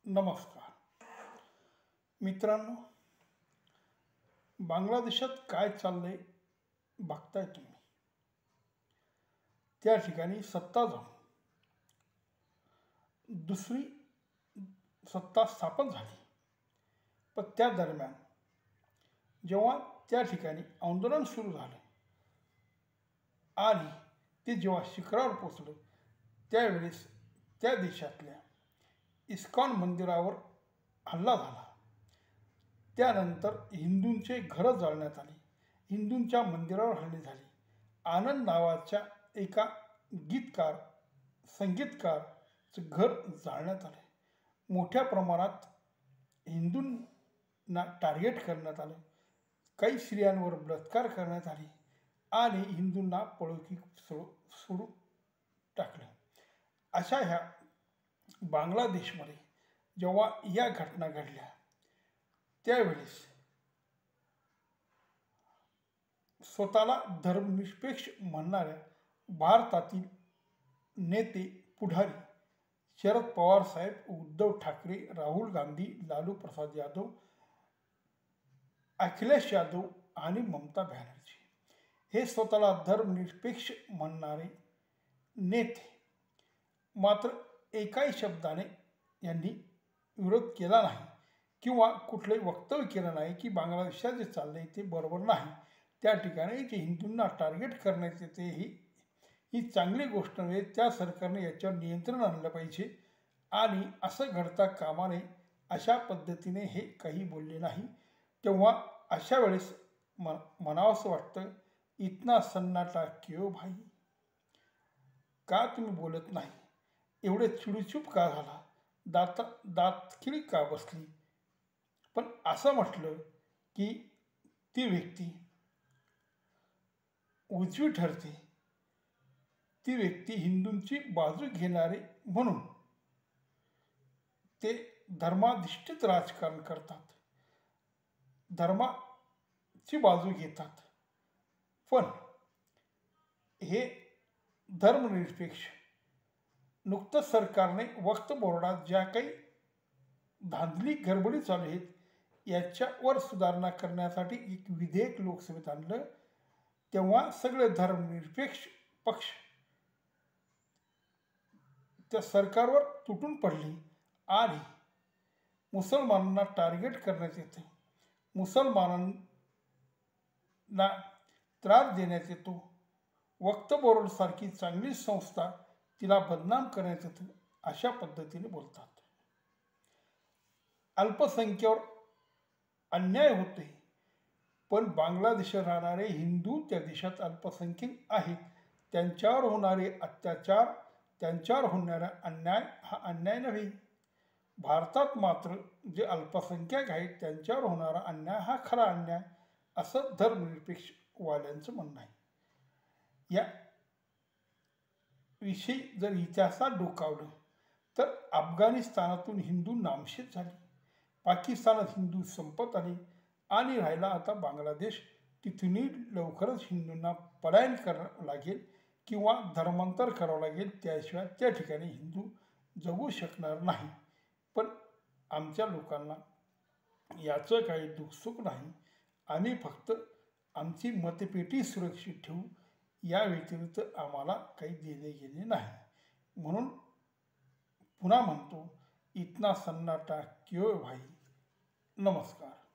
नमस्कार मित्रांनो, बांगलादेशात काय चाललंय बघताय तुम्ही. त्या ठिकाणी सत्ता जाऊन दुसरी सत्ता स्थापन झाली, पण त्या दरम्यान जेव्हा त्या ठिकाणी आंदोलन सुरू झालं आणि ते जेव्हा शिखरावर पोचलं त्यावेळेस त्या देशातल्या इस्कॉन मंदिरावर हल्ला झाला. त्यानंतर हिंदूंचे घरं जाळण्यात आली, हिंदूंच्या मंदिरावर हल्ले झाले. आनंद नावाच्या एका गीतकार संगीतकारचं घर जाळण्यात आलं. मोठ्या प्रमाणात हिंदूंना टार्गेट करण्यात आलं. काही स्त्रियांवर बलात्कार करण्यात आले आणि हिंदूंना पळोकी सोडून टाकलं. अशा ह्या बांगलादेशमध्ये जेव्हा या घटना घडल्या त्यावेळेस स्वतःला धर्मनिरपेक्ष म्हणणाऱ्या भारतातील नेते पुढारी शरद पवार साहेब, उद्धव ठाकरे, राहुल गांधी, लालू प्रसाद यादव, अखिलेश यादव आणि ममता बॅनर्जी हे स्वतःला धर्मनिरपेक्ष म्हणणारे नेते मात्र एकाही शब्दाने यांनी विरोध केला नाही किंवा कुठलंही वक्तव्य केलं नाही की बांगलादेशात जे चाललंय ते बरोबर नाही. त्या ठिकाणी जे हिंदूंना टार्गेट करण्यात येते ही चांगली गोष्ट नव्हे. त्या सरकारने याच्यावर नियंत्रण आणलं पाहिजे आणि असं घडता कामा नये अशा पद्धतीने हे काही बोलले नाही. तेव्हा अशा वेळेस म्हणावंसं वाटतं, इतना सन्नाटा क्यों भाई, का तुम्ही बोलत नाही, एवढे चिडूचूप का झाला, दातखिळी का बसली. पण असं म्हटलं की ती व्यक्ती उजवी ठरते, ती व्यक्ती हिंदूंची बाजू घेणारे म्हणून ते धर्माधिष्ठित राजकारण करतात, धर्माची बाजू घेतात. पण हे धर्मनिरपेक्ष नुकतंच सरकारने वक्फ बोर्डात ज्या काही धांदली गडबडी चालू आहेत याच्यावर सुधारणा करण्यासाठी एक विधेयक लोकसभेत आणलं. तेव्हा सगळे धर्मनिरपेक्ष पक्ष त्या सरकारवर तुटून पडले आणि मुसलमानांना टार्गेट करण्यात येते, मुसलमानांना त्रास देण्यात येतो. वक्फ बोर्ड सारखी चांगली संस्था तिला बदनाम करण्यात येतं अशा पद्धतीने बोलतात. अल्पसंख्यावर अन्याय होते, पण बांगलादेशात राहणारे हिंदू त्या देशात अल्पसंख्याक आहेत. त्यांच्यावर होणारे अत्याचार, त्यांच्यावर होणारा अन्याय हा अन्याय नव्हे. भारतात मात्र जे अल्पसंख्याक आहेत त्यांच्यावर होणारा अन्याय हा खरा अन्याय असं धर्मनिरपेक्ष वाल्यांचं म्हणणं आहे. या विषयी जर इतिहासात डोकावलं तर अफगाणिस्तानातून हिंदू नामशेष झाले, पाकिस्तानात हिंदू संपत आले आणि राहिला आता बांगलादेश. तिथूनही लवकरच हिंदूंना पलायन करावं लागेल किंवा धर्मांतर करावं लागेल, त्याशिवाय त्या ठिकाणी हिंदू जगू शकणार नाही. पण आमच्या लोकांना याचं काही दुःखसुख नाही. आम्ही फक्त आमची मतपेटी सुरक्षित ठेवू, या व्यतिरिक्त आम्हाला काही देणे घेणे नाही. म्हणून पुन्हा म्हणतो, इतना सन्नाटा क्यों भाई. नमस्कार.